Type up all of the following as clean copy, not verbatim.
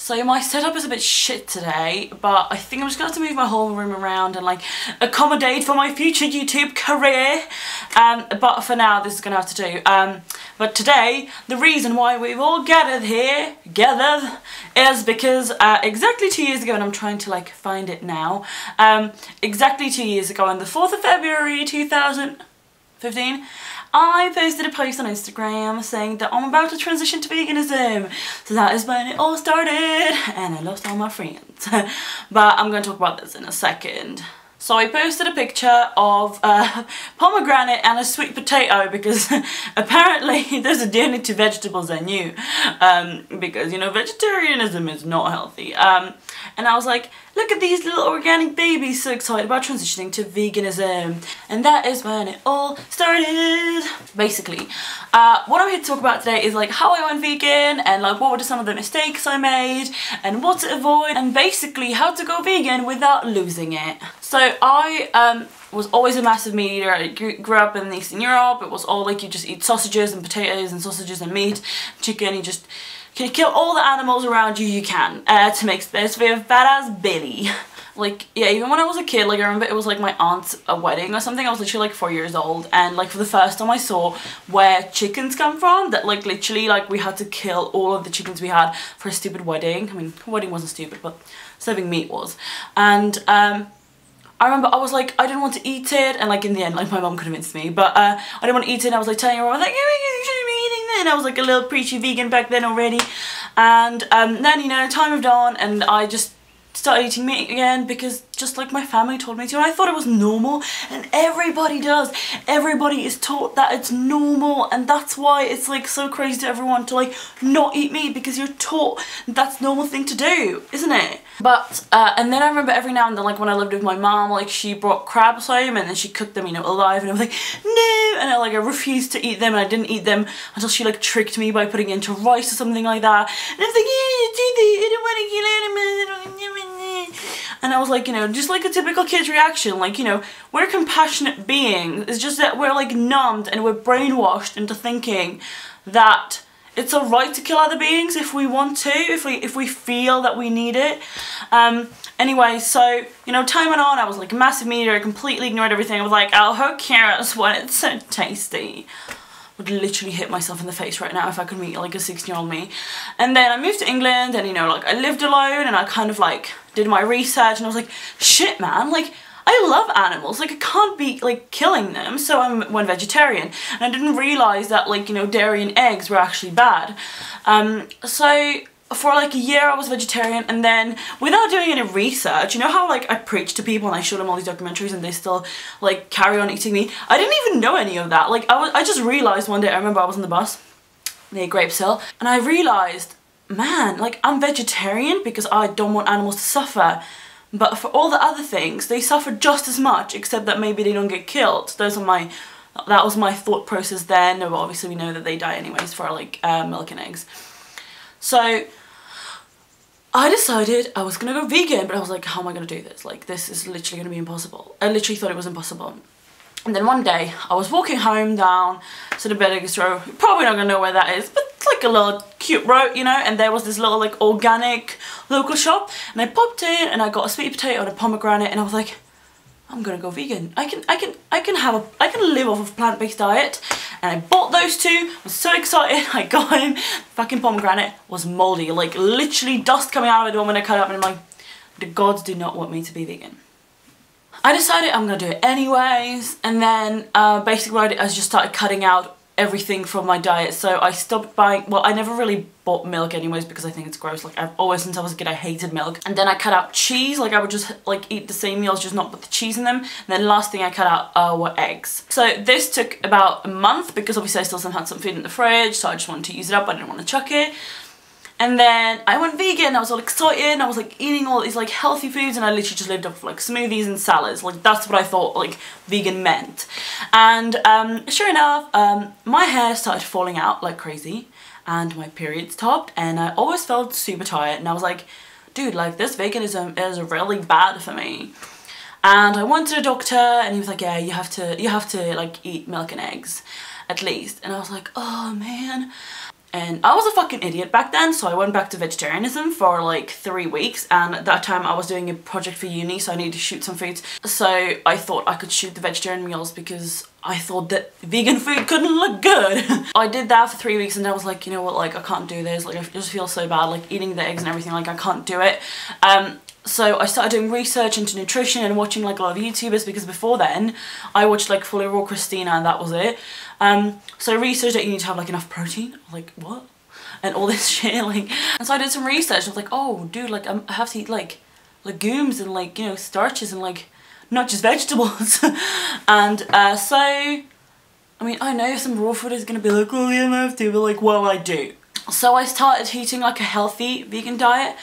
So my setup is a bit shit today, but I think I'm just gonna have to move my whole room around and like accommodate for my future YouTube career. But for now, this is gonna have to do. But today, the reason why we've all gathered here, is because exactly 2 years ago, and I'm trying to like find it now, exactly 2 years ago on the 4th of February 2015, I posted a post on Instagram saying that I'm about to transition to veganism. So that is when it all started, and I lost all my friends. But I'm going to talk about this in a second. So I posted a picture of pomegranate and a sweet potato because apparently there's a didnt to vegetables I knew. Because, you know, vegetarianism is not healthy. And I was like, look at these little organic babies, so excited about transitioning to veganism. And that is when it all started. Basically, what I'm here to talk about today is like how I went vegan and like what were some of the mistakes I made and what to avoid and basically how to go vegan without losing it. So I was always a massive meat eater. I grew up in Eastern Europe. It was all like you just eat sausages and potatoes and sausages and meat, chicken, you just can kill all the animals around you can to make space for your fat ass belly. Like, yeah, even when I was a kid, like I remember it was like my aunt's wedding or something. I was literally like 4 years old, and like for the first time I saw where chickens come from, that like literally like we had to kill all of the chickens we had for a stupid wedding. I mean, the wedding wasn't stupid, but serving meat was. And I remember I was like, I didn't want to eat it, and like in the end, like my mum convinced me, but I didn't want to eat it, and I was like telling her, I was like, you shouldn't be eating that, and I was like a little preachy vegan back then already, and then, you know, time moved on, and I just started eating meat again because just like my family told me to, and I thought it was normal, and everybody does. Everybody is taught that it's normal, and that's why it's like so crazy to everyone to like not eat meat, because you're taught that's normal thing to do, isn't it? But and then I remember every now and then, like when I lived with my mom, like she brought crabs home and then she cooked them, you know, alive, and I was like, no, and I refused to eat them, and I didn't eat them until she like tricked me by putting it into rice or something like that, and I was like, yeah, I don't want to kill animals, and I was like, you know, just like a typical kid's reaction, like, you know, we're compassionate beings, it's just that we're like numbed and we're brainwashed into thinking that it's alright to kill other beings if we want to, if we feel that we need it. Anyway, so, you know, time went on, I was like a massive meat eater, I completely ignored everything. I was like, oh, who cares when it's so tasty? Would literally hit myself in the face right now if I could meet like a 16-year-old me. And then I moved to England, and, you know, like I lived alone, and I kind of like did my research, and I was like, shit, man, like I love animals, like I can't be like killing them, so I went vegetarian, and I didn't realise that, like, you know, dairy and eggs were actually bad. So for like a year I was vegetarian, and then without doing any research, you know how like I preach to people and I show them all these documentaries and they still like carry on eating meat? I didn't even know any of that. Like I just realised one day, I remember I was on the bus near Grapes Hill, and I realised, man, like I'm vegetarian because I don't want animals to suffer. But for all the other things, they suffer just as much, except that maybe they don't get killed. That was my thought process then. But obviously we know that they die anyways for like milk and eggs. So I decided I was gonna go vegan, but I was like, how am I gonna do this? Like, this is literally gonna be impossible. I literally thought it was impossible. And then one day I was walking home down to the Vegas road. You're probably not gonna know where that is, but it's like a little cute road, you know, and there was this little like organic local shop, and I popped in and I got a sweet potato and a pomegranate, and I was like, I'm gonna go vegan. I can live off of a plant-based diet. And I bought those two. I was so excited. I got him. Fucking pomegranate was moldy, like literally dust coming out of it when I cut it up, and I'm like, the gods do not want me to be vegan. I decided I'm gonna do it anyways, and then basically what I did, I just started cutting out everything from my diet. So I stopped buying, well, I never really bought milk anyways because I think it's gross. Like I've always, since I was a kid, I hated milk. And then I cut out cheese. Like I would just like eat the same meals, just not put the cheese in them. And then last thing I cut out were eggs. So this took about a month because obviously I still had some food in the fridge, so I just wanted to use it up. I didn't want to chuck it. And then I went vegan. I was all excited. I was like eating all these like healthy foods, and I literally just lived off like smoothies and salads. Like that's what I thought like vegan meant. And sure enough, my hair started falling out like crazy, and my period stopped, and I always felt super tired. And I was like, dude, like this veganism is really bad for me. And I went to the doctor, and he was like, yeah, you have to like eat milk and eggs at least. And I was like, oh man. And I was a fucking idiot back then, so I went back to vegetarianism for like 3 weeks, and at that time I was doing a project for uni, so I needed to shoot some foods. So I thought I could shoot the vegetarian meals because I thought that vegan food couldn't look good. I did that for 3 weeks and I was like, you know what, like I can't do this, like I just feel so bad, like eating the eggs and everything, like I can't do it. So I started doing research into nutrition and watching like a lot of YouTubers, because before then I watched like Fully Raw Christina and that was it. So I researched that you need to have like enough protein, like what? And all this shit, like, and so I did some research. I was like, oh dude, like I have to eat like legumes and like, you know, starches and like not just vegetables. And so, I mean, I know some raw food is gonna be like, oh yeah, I have to, but like, what will I do? So I started eating like a healthy vegan diet,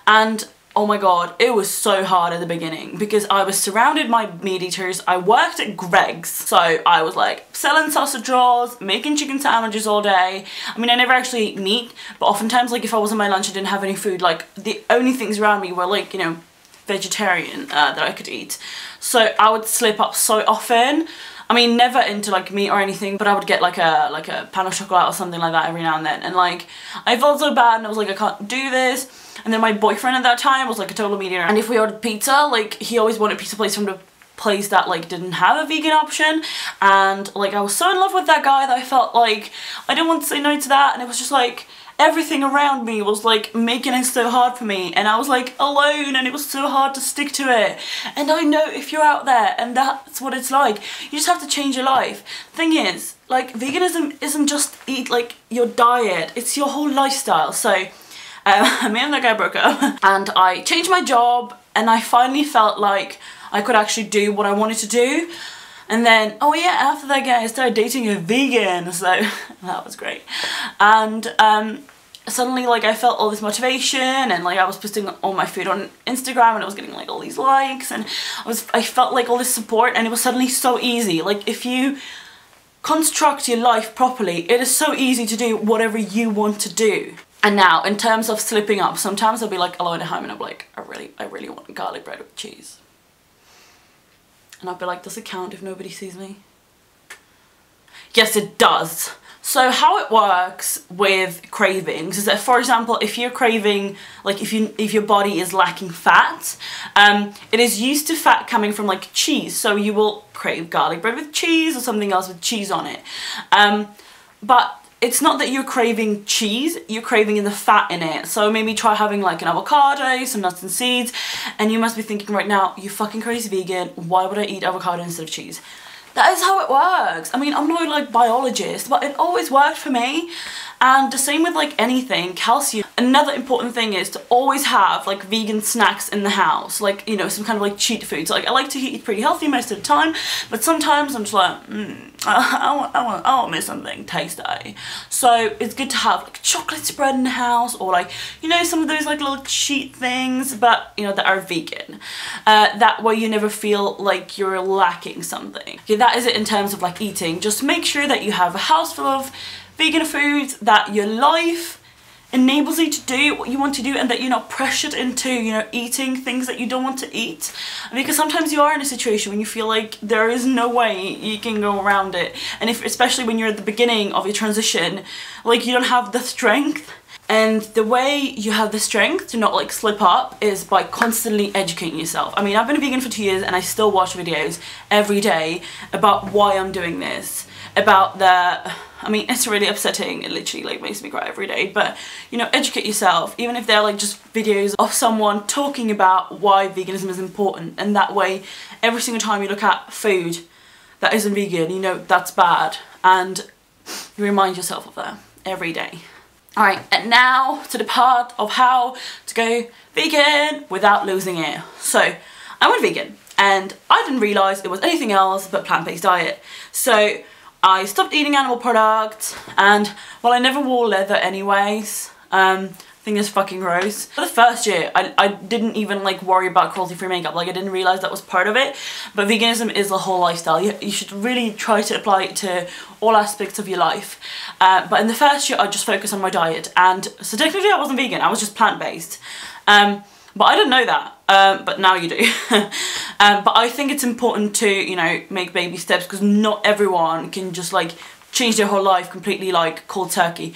and oh my god, it was so hard at the beginning because I was surrounded by meat eaters. I worked at Greg's, so I was like selling sausage rolls, making chicken sandwiches all day. I mean, I never actually ate meat, but oftentimes like if I was on my lunch and didn't have any food, like the only things around me were like, you know, vegetarian that I could eat. So I would slip up so often. I mean, never into like meat or anything, but I would get like a pan of chocolate or something like that every now and then. And like, I felt so bad and I was like, I can't do this. And then my boyfriend at that time was like a total meat eater. And if we ordered pizza, like he always wanted pizza place from the place that like didn't have a vegan option. And like, I was so in love with that guy that I felt like I didn't want to say no to that. And it was just like, everything around me was like making it so hard for me, and I was like alone and it was so hard to stick to it. And I know if you're out there and that's what it's like, you just have to change your life. Thing is, like, veganism isn't just eat like your diet, it's your whole lifestyle. So me and that guy broke up and I changed my job, and I finally felt like I could actually do what I wanted to do. And then, oh yeah, after that guy I started dating a vegan, so that was great. And suddenly like I felt all this motivation, and like I was posting all my food on Instagram and I was getting like all these likes, and I felt like all this support, and it was suddenly so easy. Like if you construct your life properly, it is so easy to do whatever you want to do. And now in terms of slipping up, sometimes I'll be like alone at home and I'm like, I really want garlic bread with cheese. And I'll be like, does it count if nobody sees me? Yes, it does. So how it works with cravings is that, for example, if you're craving, like if your body is lacking fat, it is used to fat coming from like cheese. So you will crave garlic bread with cheese or something else with cheese on it. But it's not that you're craving cheese, you're craving the fat in it. So maybe try having like an avocado, some nuts and seeds, and you must be thinking right now, you fucking crazy vegan, why would I eat avocado instead of cheese? That is how it works. I mean, I'm not like biologist, but it always worked for me. And the same with like anything, calcium. Another important thing is to always have like vegan snacks in the house, like, you know, some kind of like cheat foods. Like I like to eat pretty healthy most of the time, but sometimes I'm just like, I want me something tasty. So it's good to have like chocolate spread in the house, or like, you know, some of those like little cheat things, but you know, that are vegan. That way you never feel like you're lacking something. Okay, that is it in terms of like eating. Just make sure that you have a house full of vegan foods, that your life enables you to do what you want to do, and that you're not pressured into, you know, eating things that you don't want to eat. Because sometimes you are in a situation when you feel like there is no way you can go around it, and especially when you're at the beginning of your transition, like you don't have the strength. And the way you have the strength to not like slip up is by constantly educating yourself. I mean, I've been a vegan for 2 years and I still watch videos every day about why I'm doing this, about I mean, it's really upsetting, it literally like makes me cry every day, but you know, educate yourself, even if they're like just videos of someone talking about why veganism is important, and that way every single time you look at food that isn't vegan, you know that's bad, and you remind yourself of that every day. Alright, and now to the part of how to go vegan without losing it. So, I went vegan, and I didn't realise it was anything else but plant-based diet. So, I stopped eating animal products, and well, I never wore leather anyways. I think it's fucking gross. For the first year, I didn't even like worry about cruelty-free makeup. Like I didn't realise that was part of it. But veganism is a whole lifestyle. You should really try to apply it to all aspects of your life. But in the first year, I just focused on my diet, and so technically I wasn't vegan. I was just plant-based. But I didn't know that, but now you do. But I think it's important to, you know, make baby steps, because not everyone can just like changed their whole life completely, like cold turkey.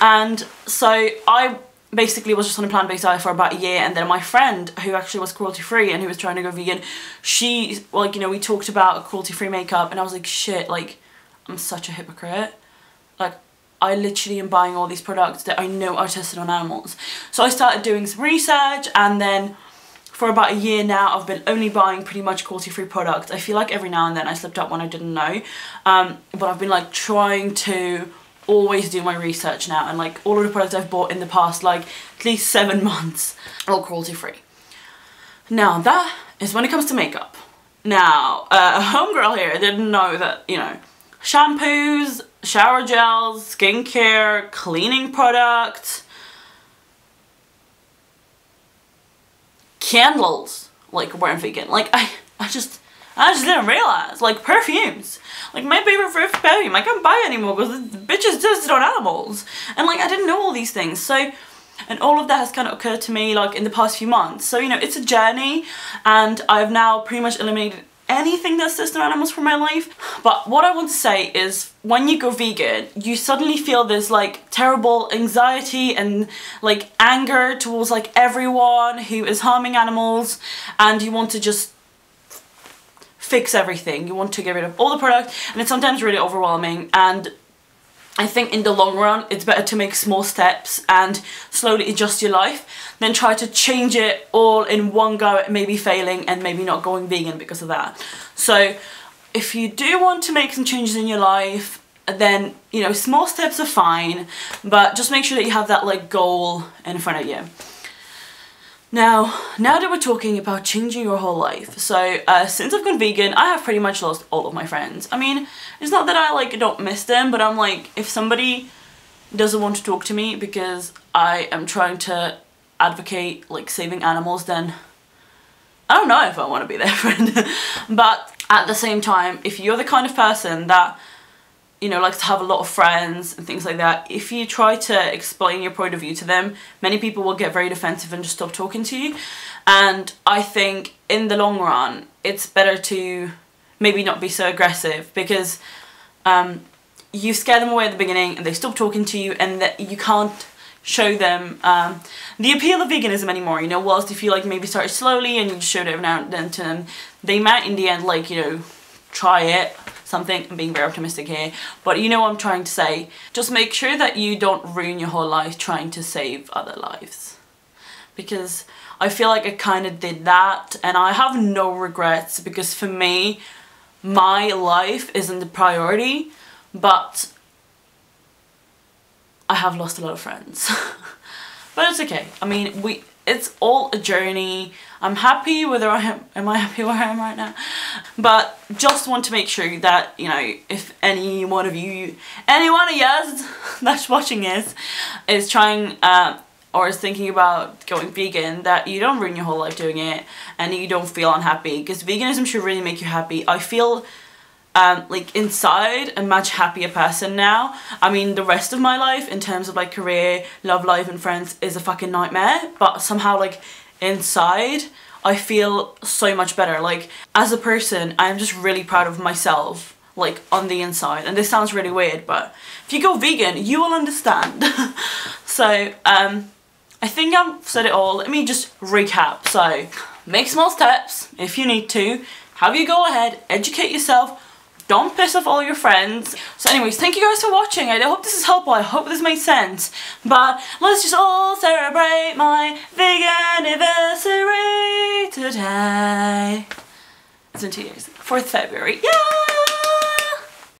And so I basically was just on a plant-based diet for about a year, and then my friend, who actually was cruelty-free and who was trying to go vegan, she, like, you know, we talked about cruelty-free makeup, and I was like, shit, like, I'm such a hypocrite. Like, I literally am buying all these products that I know are tested on animals. So I started doing some research, and then for about a year now, I've been only buying pretty much cruelty-free products. I feel like every now and then I slipped up when I didn't know, but I've been like trying to always do my research now, and like all of the products I've bought in the past like at least 7 months are all cruelty-free. Now that is when it comes to makeup. Now, a homegirl here didn't know that, you know, shampoos, shower gels, skincare, cleaning products, candles, like, weren't vegan. Like, I just didn't realize. Like, perfumes. Like, my favorite perfume, I can't buy anymore because bitches tested on animals. And, like, I didn't know all these things. So, and all of that has kind of occurred to me, like, in the past few months. So, you know, it's a journey, and I've now pretty much eliminated anything that's tested on animals from my life. But what I want to say is, when you go vegan, you suddenly feel this like terrible anxiety and like anger towards like everyone who is harming animals, and you want to just fix everything. You want to get rid of all the product, and it's sometimes really overwhelming. And I think in the long run, it's better to make small steps and slowly adjust your life than try to change it all in one go, maybe failing and maybe not going vegan because of that. So if you do want to make some changes in your life, then, you know, small steps are fine, but just make sure that you have that like goal in front of you. Now that we're talking about changing your whole life, so since I've gone vegan, I have pretty much lost all of my friends. I mean, it's not that I like don't miss them, but I'm like, if somebody doesn't want to talk to me because I am trying to advocate like saving animals, then I don't know if I want to be their friend. But at the same time, if you're the kind of person that, you know, likes to have a lot of friends and things like that, if you try to explain your point of view to them, many people will get very defensive and just stop talking to you. And I think in the long run, it's better to maybe not be so aggressive, because you scare them away at the beginning and they stop talking to you, and that you can't show them the appeal of veganism anymore. You know, whilst if you like maybe start slowly and you just showed it every now and then to them, they might in the end, like, you know, try it. Something, I'm being very optimistic here, but you know what I'm trying to say. Just make sure that you don't ruin your whole life trying to save other lives, because I feel like I kind of did that, and I have no regrets, because for me, my life isn't the priority, but I have lost a lot of friends. But it's okay. I mean, it's all a journey. I'm happy whether am I happy where I am right now? But just want to make sure that, you know, if any one of you that's watching this is trying or is thinking about going vegan, that you don't ruin your whole life doing it and you don't feel unhappy, because veganism should really make you happy. I feel like inside a much happier person now. I mean, the rest of my life in terms of like career, love life and friends is a fucking nightmare, but somehow like inside I feel so much better. Like, as a person, I'm just really proud of myself, like on the inside. And this sounds really weird, but if you go vegan, you will understand. So I think I've said it all. Let me just recap. So make small steps if you need to. Have you go ahead, educate yourself. Don't piss off all your friends. So anyways, thank you guys for watching. I hope this is helpful. I hope this made sense. But let's just all celebrate my veganiversary today. It's in 2 years. 4th February. Yay!